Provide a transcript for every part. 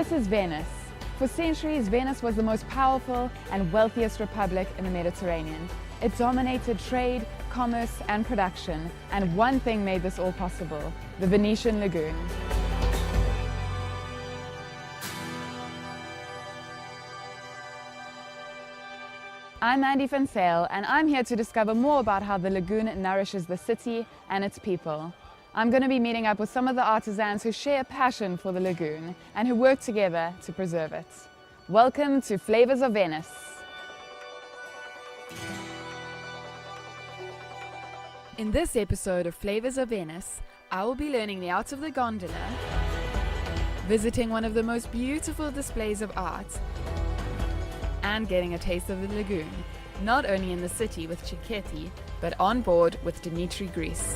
This is Venice. For centuries, Venice was the most powerful and wealthiest republic in the Mediterranean. It dominated trade, commerce, and production, and one thing made this all possible: the Venetian lagoon. I'm Andy van Sale, and I'm here to discover more about how the lagoon nourishes the city and its people. I'm going to be meeting up with some of the artisans who share a passion for the lagoon and who work together to preserve it. Welcome to Flavours of Venice. In this episode of Flavours of Venice, I will be learning the art of the gondola, visiting one of the most beautiful displays of art, and getting a taste of the lagoon, not only in the city with Cicchetti, but on board with Dimitri Greece.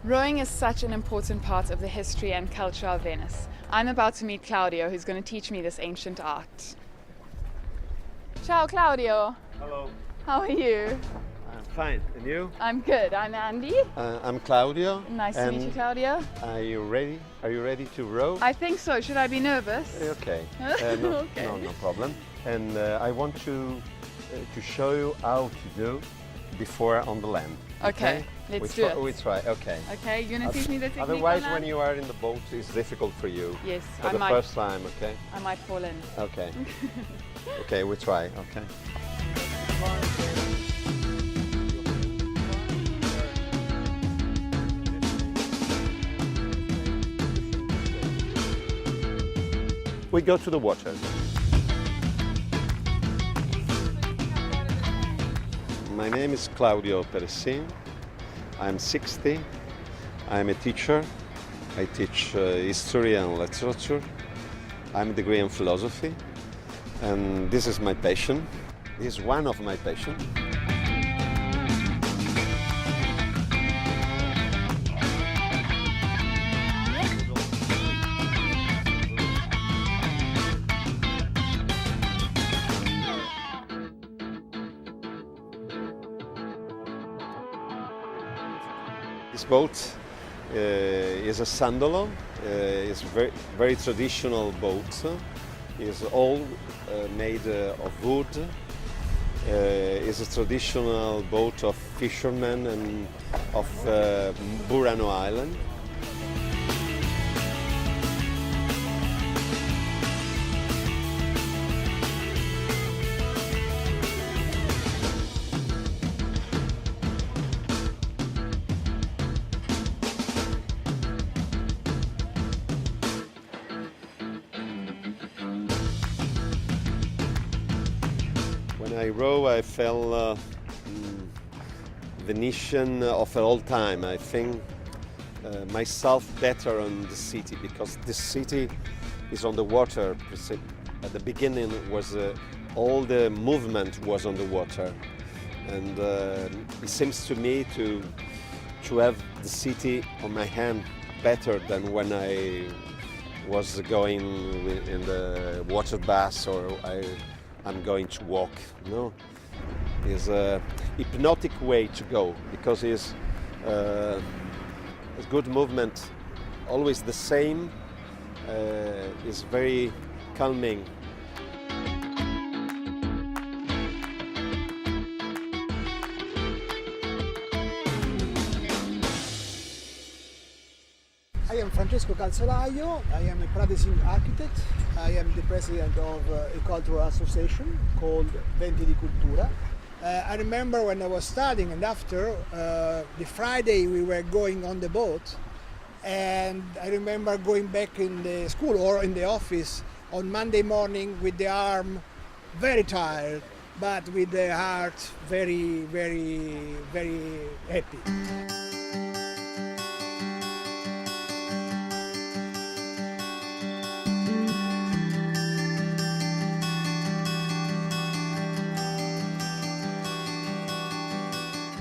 Rowing is such an important part of the history and culture of Venice. I'm about to meet Claudio, who's going to teach me this ancient art. Ciao Claudio! Hello. How are you? I'm fine. And you? I'm good. I'm Andy. I'm Claudio. Nice to meet you, Claudio. Are you ready? Are you ready to row? I think so. Should I be nervous? Okay. Okay. No problem. And I want to show you how to do before on the land. Okay, let's do it. We try. Okay. Okay, you're gonna teach me the technique. Otherwise, when you are in the boat, it's difficult for you. Yes, for the first time. Okay. I might fall in. Okay. Okay, we try. Okay. We go to the water. My name is Claudio Peressin. I'm 60. I'm a teacher. I teach history and literature. I'm a degree in philosophy. And this is my passion. This is one of my passions. This boat is a sandalo. It's a very traditional boat. It's all made of wood. It's a traditional boat of fishermen and of Burano Island. When I row, I felt Venetian of all time. I think myself better on the city because the city is on the water. At the beginning, was all the movement was on the water, and it seems to me to have the city on my hand better than when I was going in the water bath or I'm going to walk. No, it's a hypnotic way to go because it's a good movement, always the same. It's very calming. I am Francesco Calzolaio. I am a practicing architect. I am the president of a cultural association called Venti di Cultura. I remember when I was studying and after, the Friday we were going on the boat, and I remember going back in the school or in the office on Monday morning with the arm very tired, but with the heart very, very, very happy.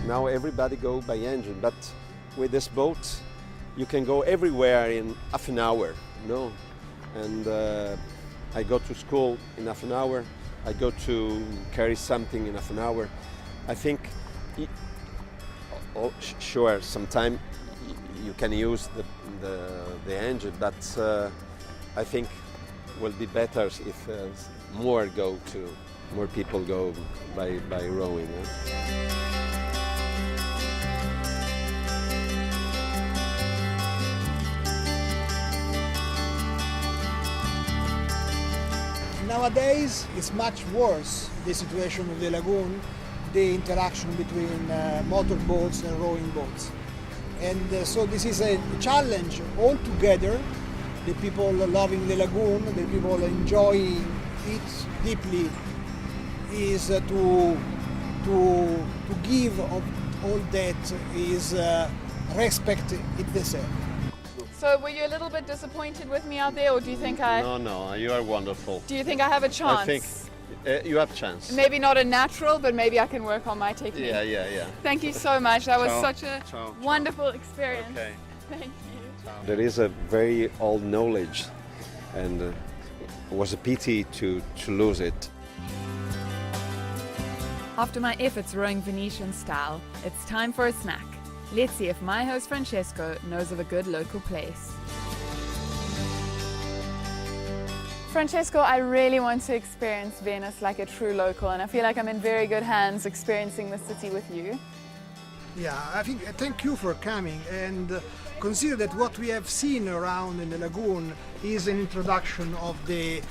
Now everybody go by engine, but with this boat you can go everywhere in half an hour, And I go to school in half an hour. I go to carry something in half an hour. I think, sure, sometimes you can use the engine, but I think will be better if more people go by rowing. Nowadays, it's much worse, the situation of the lagoon, the interaction between motorboats and rowing boats. And so this is a challenge all together. The people loving the lagoon, the people enjoying it deeply, is to give of all that is respect it deserves. So were you a little bit disappointed with me out there, or do you think No, you are wonderful. Do you think I have a chance? I think you have a chance. Maybe not a natural, but maybe I can work on my technique. Yeah. Thank you so much. That was Ciao. such a Ciao. wonderful experience. Okay. Thank you. There is a very old knowledge, and it was a pity to lose it. After my efforts rowing Venetian style, it's time for a snack. Let's see if my host Francesco knows of a good local place. Francesco, I really want to experience Venice like a true local, and I feel like I'm in very good hands experiencing the city with you. Yeah, I think thank you for coming, and consider that what we have seen around in the lagoon is an introduction of the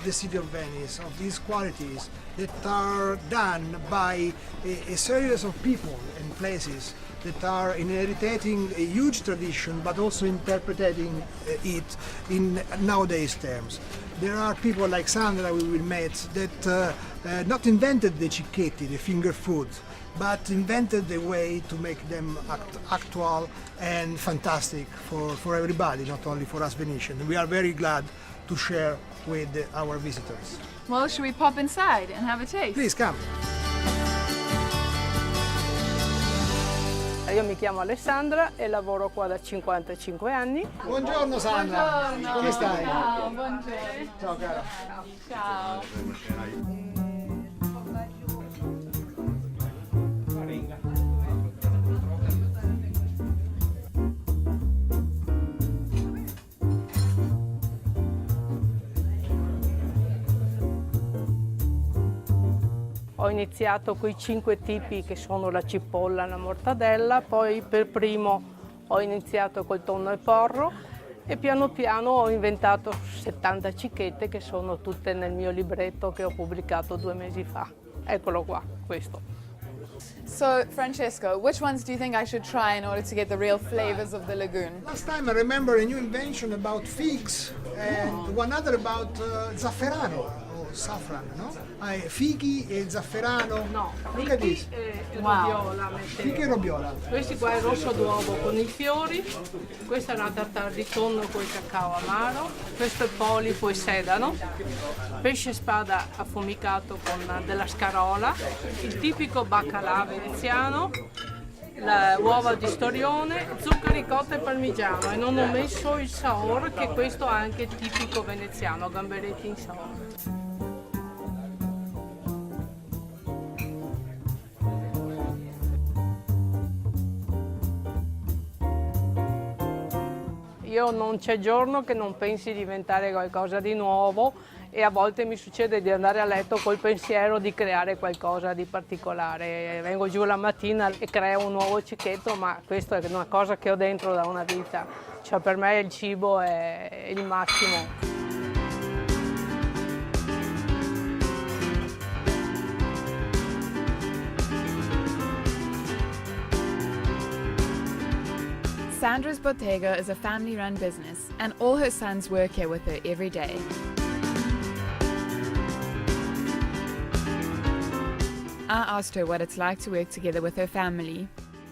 city of Venice, of these qualities that are done by a series of people and places that are inheriting a huge tradition, but also interpreting it in nowadays terms. There are people like Sandra we will meet that not invented the cicchetti, the finger food, but invented a way to make them actual and fantastic for everybody, not only for us Venetians. We are very glad to share with our visitors. Well, should we pop inside and have a taste? Please come. Io mi chiamo Alessandra e lavoro qua da 55 anni. Buongiorno Sandra. Buongiorno. Come stai? Ciao, buongiorno. Ciao cara. Ciao. Ho iniziato con i 5 tipi che sono la cipolla, la mortadella, poi per primo ho iniziato col tonno e porro e piano piano ho inventato 70 cicchette che sono tutte nel mio libretto che ho pubblicato 2 mesi fa. Eccolo qua, questo. So, Francesco, which ones do you think I should try in order to get the real flavors of the lagoon? Last time I remember a new invention about figs and one other about zafferano or saffron, no? Fighi e zafferano. No, Look at this. e robiola. Fighi e robiola. Questi qua è il rosso d'uovo con i fiori, questa è una tartare di tonno con il cacao amaro, questo è polipo e sedano, pesce spada affumicato con della scarola, il tipico baccalà veneziano, le uova di storione, zucca, ricotta e parmigiano, e non ho messo il saor, che questo è anche tipico veneziano, gamberetti in saor. Io non c'è giorno che non pensi di diventare qualcosa di nuovo e a volte mi succede di andare a letto col pensiero di creare qualcosa di particolare. Vengo giù la mattina e creo un nuovo cicchetto, ma questa è una cosa che ho dentro da una vita. Cioè per me il cibo è il massimo. Sandra's Bottega is a family-run business, and all her sons work here with her every day. I asked her what it's like to work together with her family.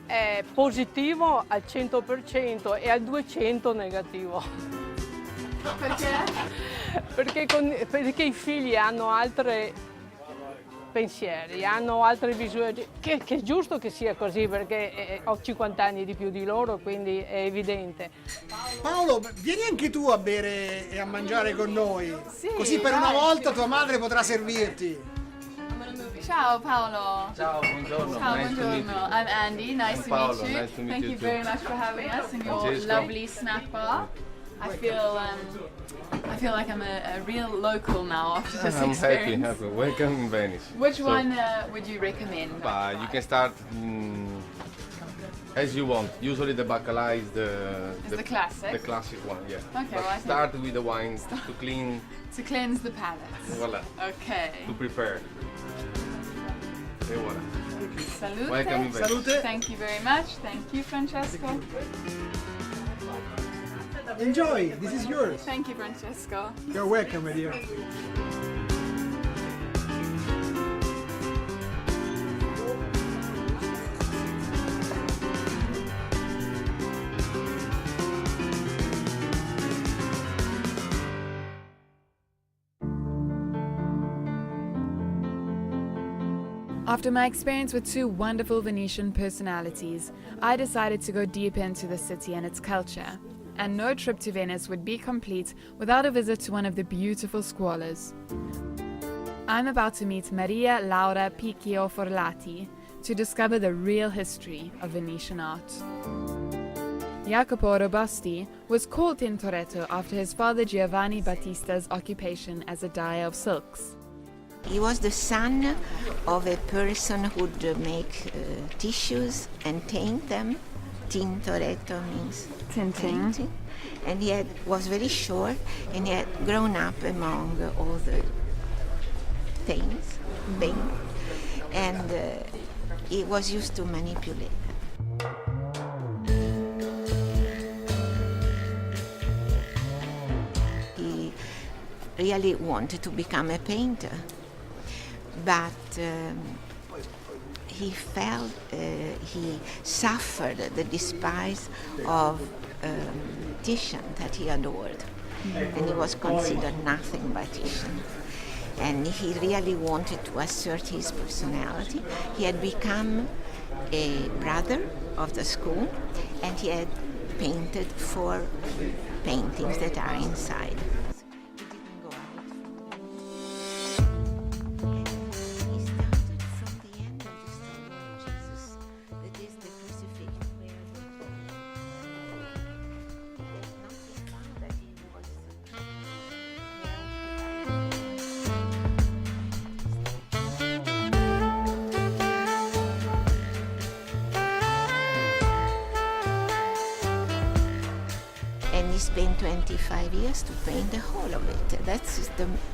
È positivo al 100% e al 200% negativo. Perché? Perché i figli hanno altre pensieri, hanno altre visioni, che è giusto che sia così perché ho 50 anni di più di loro, quindi è evidente. Paolo, vieni anche tu a bere e a mangiare con noi, Sì, così per una volta tua madre potrà servirti. Ciao Paolo. Ciao, buongiorno. Ciao, Nice to meet buongiorno. you. I'm Andy. Nice to Paolo, meet you. nice to meet Thank you you too. very much for having us in your Francesco. lovely snack bar. I feel like I'm a real local now after this I'm experience. happy. Welcome in Venice. Which So, one would you recommend? You can start as you want. Usually the bacala is the classic? The classic one, yeah. Okay, But well, I think- start with the wine to clean, To cleanse the palate. voila, Okay. to prepare. Et voilà. Salute. Welcome in Venice. Salute. Thank you very much. Thank you, Francesco. Enjoy, this is yours. Thank you, Francesco. You're welcome, my dear. After my experience with two wonderful Venetian personalities, I decided to go deeper into the city and its culture. And no trip to Venice would be complete without a visit to one of the beautiful squalors. I'm about to meet Maria Laura Picchio Forlati to discover the real history of Venetian art. Jacopo Robusti was called Tintoretto after his father Giovanni Battista's occupation as a dyer of silks. He was the son of a person who would make tissues and paint them. Tintoretto means Tinting. painting. And he was very short and he had grown up among all the things, paint. And he was used to manipulate them. He really wanted to become a painter. But he felt he suffered the despise of Titian that he adored, and he was considered nothing by Titian. And he really wanted to assert his personality. He had become a brother of the school, and he had painted 4 paintings that are inside. And he spent 25 years to paint the whole of it. That's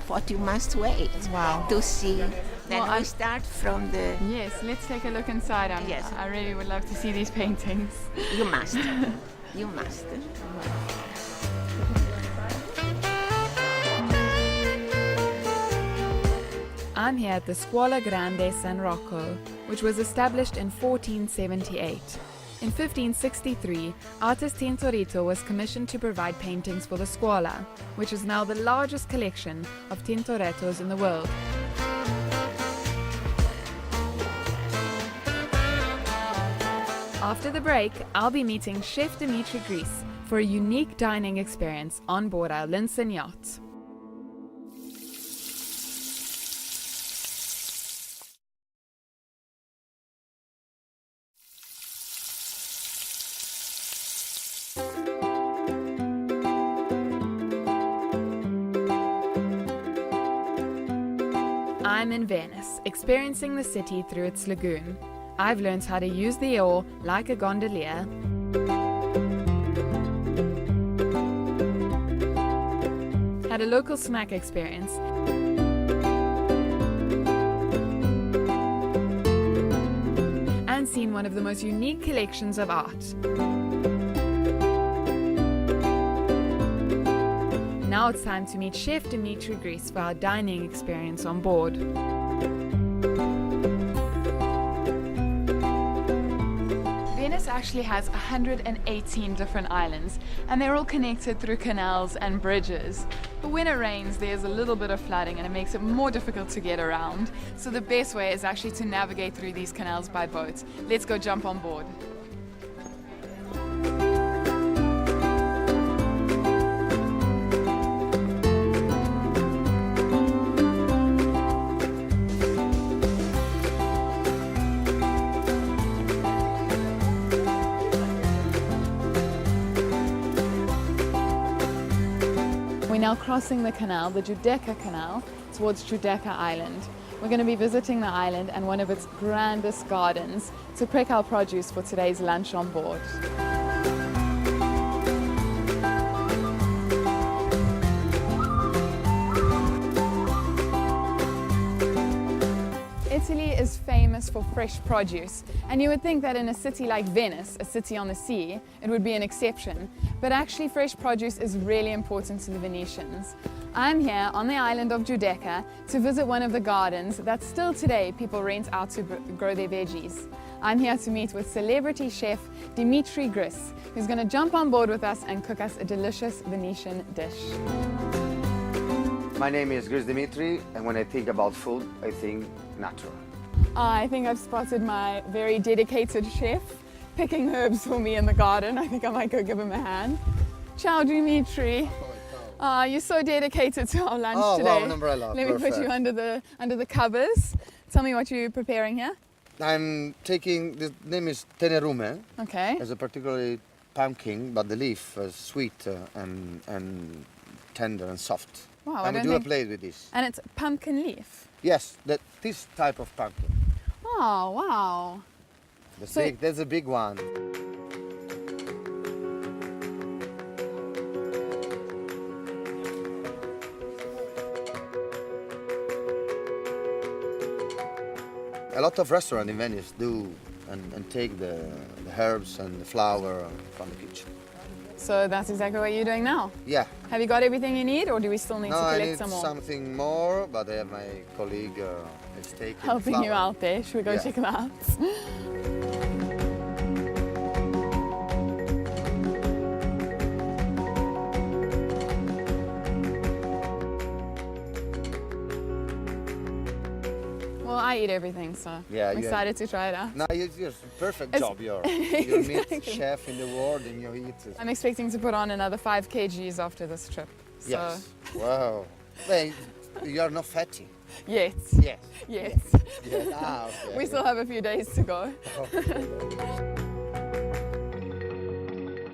what you must wait to see. Then Well, we start from the... Yes, let's take a look inside. Yes. I really would love to see these paintings. You must. You must. I'm here at the Scuola Grande San Rocco, which was established in 1478. In 1563, artist Tintoretto was commissioned to provide paintings for the Scuola, which is now the largest collection of Tintorettos in the world. After the break, I'll be meeting Chef Dimitri Gris for a unique dining experience on board our Lincoln yacht. I'm in Venice, experiencing the city through its lagoon. I've learned how to use the oar like a gondolier. Had a local snack experience. And seen one of the most unique collections of art. Now it's time to meet Chef Dimitri Gris for our dining experience on board. Venice actually has 118 different islands, and they're all connected through canals and bridges. But when it rains, there's a little bit of flooding and it makes it more difficult to get around. So the best way is actually to navigate through these canals by boat. Let's go jump on board. We're now crossing the canal, the Giudecca Canal, towards Giudecca Island. We're going to be visiting the island and one of its grandest gardens to pick our produce for today's lunch on board. Italy is famous for fresh produce, and you would think that in a city like Venice, a city on the sea, it would be an exception. But actually fresh produce is really important to the Venetians. I'm here on the island of Giudecca to visit one of the gardens that still today people rent out to grow their veggies. I'm here to meet with celebrity chef Dimitri Gris, who's going to jump on board with us and cook us a delicious Venetian dish. My name is Gris Dimitri, and when I think about food, I think natural. I think I've spotted my very dedicated chef picking herbs for me in the garden. I think I might go give him a hand. Ciao, Dimitri. You're so dedicated to our lunch today. Wow, an umbrella. Let me put you under the covers. Tell me what you're preparing here. I'm taking, the name is tenerume. Okay. It's a particularly pumpkin, but the leaf is sweet and tender and soft. Wow, I'm going to do a plate with this. And it's pumpkin leaf. Yes, this type of pumpkin. Oh, wow. That's a big one. A lot of restaurants in Venice do and take the herbs and the flour from the kitchen. So that's exactly what you're doing now? Yeah. Have you got everything you need, or do we still need to collect some more? No, I need something more, but I have my colleague is taking helping flour. you out there. Should we go check it out? Well, I eat everything, so I'm excited to try it out. No, it's a perfect job. You're meat chef in the world and you eat it. I'm expecting to put on another 5 kgs after this trip. So. Yes. Wow. Well, you're not fatty. Yet. Yes. Yes. Yes. Ah, okay. We still have a few days to go.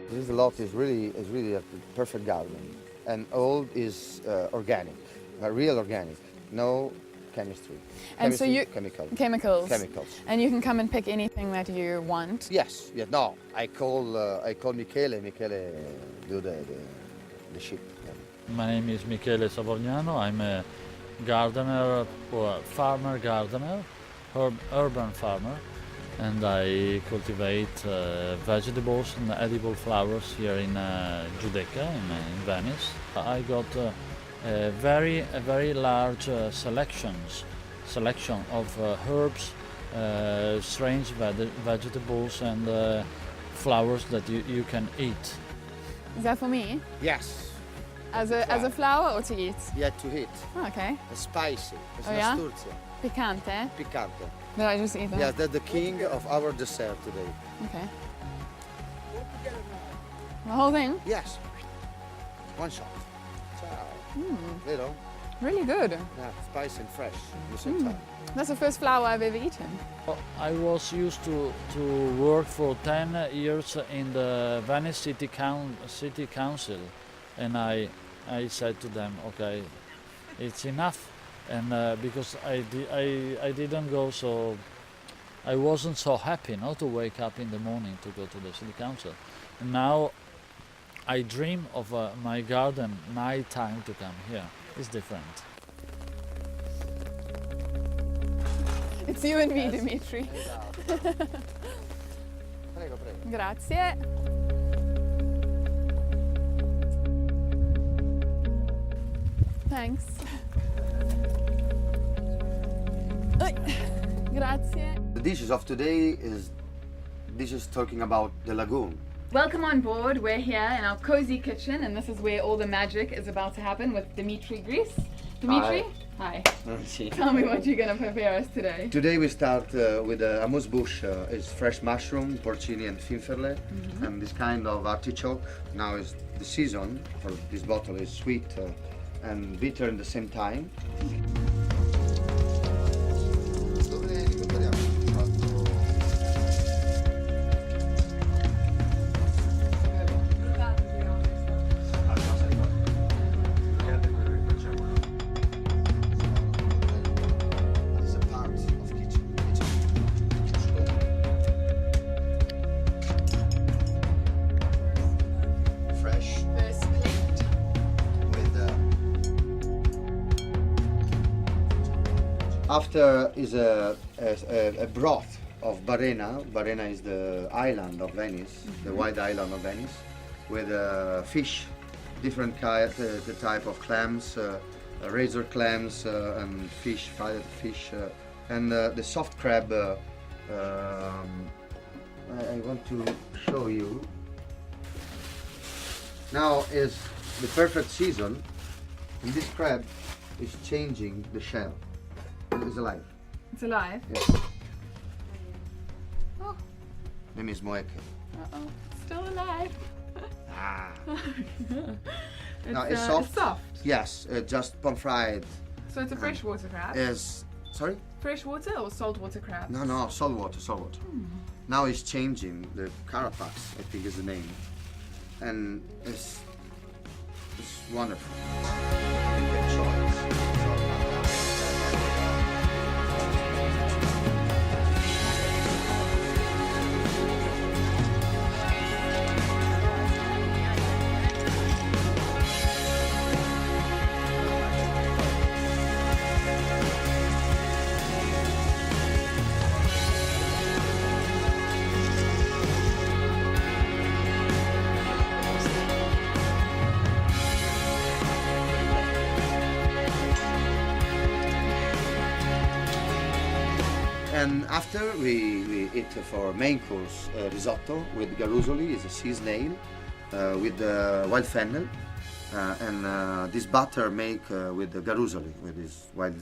This lot is really a perfect garden, and all is organic, real organic. No chemistry. And so you chemicals. And you can come and pick anything that you want. Yes. Yeah. No. I call Michele. Michele do the ship. My name is Michele Savorgnano. I'm a gardener, or farmer gardener, urban farmer, and I cultivate vegetables and edible flowers here in Giudecca, in Venice. I got a very large selection of herbs, strange vegetables and flowers that you can eat. Is that for me? Yes. As a flower or to eat? Yeah, to eat. Oh, okay. It's spicy. It's yeah? Sturcia. Picante? Picante. Did I just eat that? Yes, that's the king of our dessert today. Okay. The whole thing? Yes. One shot. Ciao. Little. Really good. Yeah, spicy and fresh at the same time. That's the first flower I've ever eaten. I was used to work for 10 years in the Venice City Council, and I said to them, okay, it's enough, and because I didn't go, so I wasn't so happy not to wake up in the morning to go to the city council. And now I dream of my garden night time to come here. It's different. It's you and me, Dimitri. Prego, prego. Grazie. Thanks. Grazie. The dishes of today is dishes talking about the lagoon. Welcome on board. We're here in our cozy kitchen, and this is where all the magic is about to happen with Dimitri Greece. Dimitri, hi. Tell me what you're going to prepare us today. Today we start with amuse-bouche. It's fresh mushroom, porcini and finferle, and this kind of artichoke. Now is the season for this bottle. Is sweet and bitter at the same time. After is a broth of Barena. Barena is the island of Venice, the white island of Venice, with fish, different the type of clams, razor clams and fish, fried fish, and the soft crab. I want to show you. Now is the perfect season, and this crab is changing the shell. It's alive. It's alive? Yes. Oh. Name is Moeke. Uh-oh. Still alive. Ah. It's, No, it's soft. It's soft. Yes, just pan-fried. So it's a freshwater crab? Is sorry? Freshwater or saltwater crab? No, saltwater. Now it's changing the carapace, I think is the name, and it's wonderful. And after we eat for main course risotto with garusoli, is a sea snail with wild fennel, and this butter make with the garusoli with this wild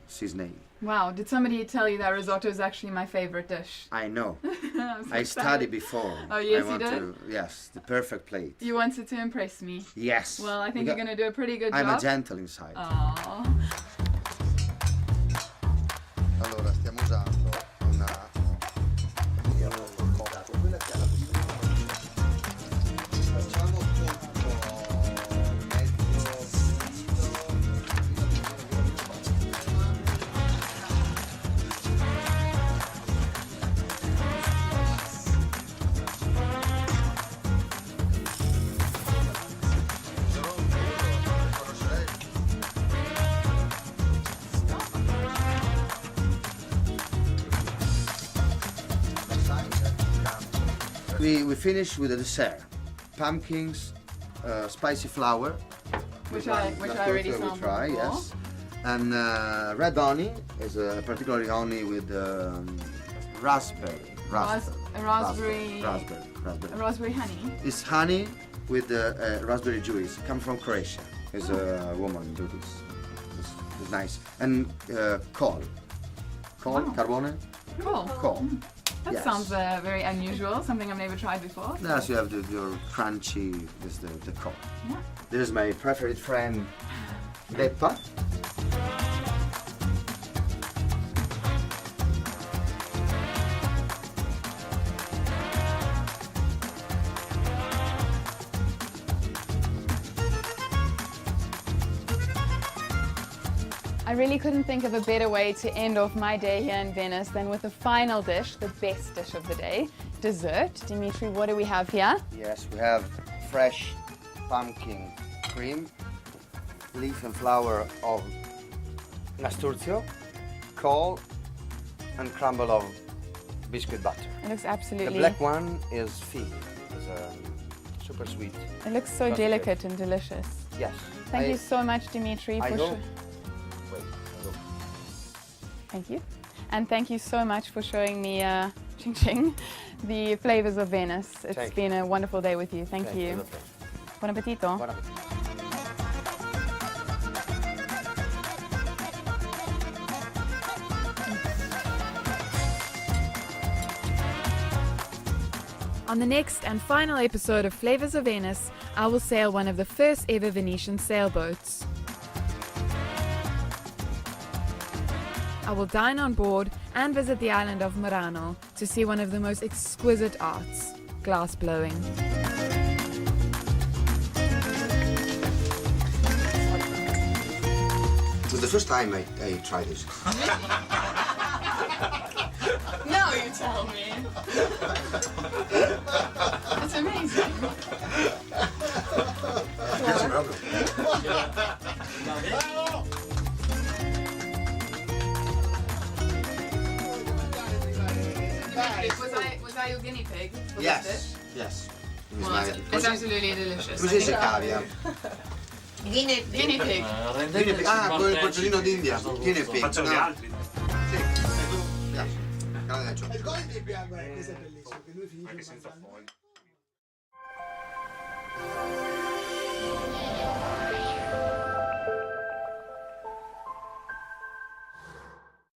sea snail. Wow, did somebody tell you that risotto is actually my favorite dish? I know. I'm so I excited. studied before. Oh, yes, I want you did? to, yes, the perfect plate. You wanted to impress me. Yes. Well, I think you're going to do a pretty good I'm job. a gentle inside. Aww. Allora, stiamo usando una quella che è la facciamo tutto We finish with the dessert, pumpkins, spicy flour, Which I already smelled we try, before. yes, and red honey is a particularly honey with raspberry. Raspberry honey. It's honey with raspberry juice. Come from Croatia. Is a woman do this. It's nice. And coal, Wow. carbone, Cool. coal. That Yes. sounds very unusual, something I've never tried before. Yes, you have your crunchy, the coal. Yeah. This is my preferred friend, Beppa. I really couldn't think of a better way to end off my day here in Venice than with the final dish, the best dish of the day, dessert. Dimitri, what do we have here? Yes, we have fresh pumpkin cream, leaf and flour of nasturtio, coal, and crumble of biscuit butter. It looks The absolutely... black one is fig. It's super sweet. It looks so That's delicate and delicious. Yes. Thank you so much, Dimitri, I for hope. Wait, I hope. Thank you. And thank you so much for showing me ching ching, the Flavours of Venice. It's Thank been a wonderful day with you. Thank you. Lovely. Buon appetito. Buon appetito. On the next and final episode of Flavours of Venice, I will sail one of the first ever Venetian sailboats. I will dine on board and visit the island of Murano to see one of the most exquisite arts, glass blowing. It was the first time I tried this. Now you tell me. That's amazing. Was I your guinea pig? Yes, yes. It was my- It's absolutely delicious. Come si dice caviar? Guinea pig. Guinea pig. Guinea pig. Ah, con il porcellino d'India. Guinea pig. Facciano gli altri. Sì, e tu? Piace. Grande ciò. Il gol di Bianco, questo è bellissimo, che lui finisce Anche senza mangiando. foglie.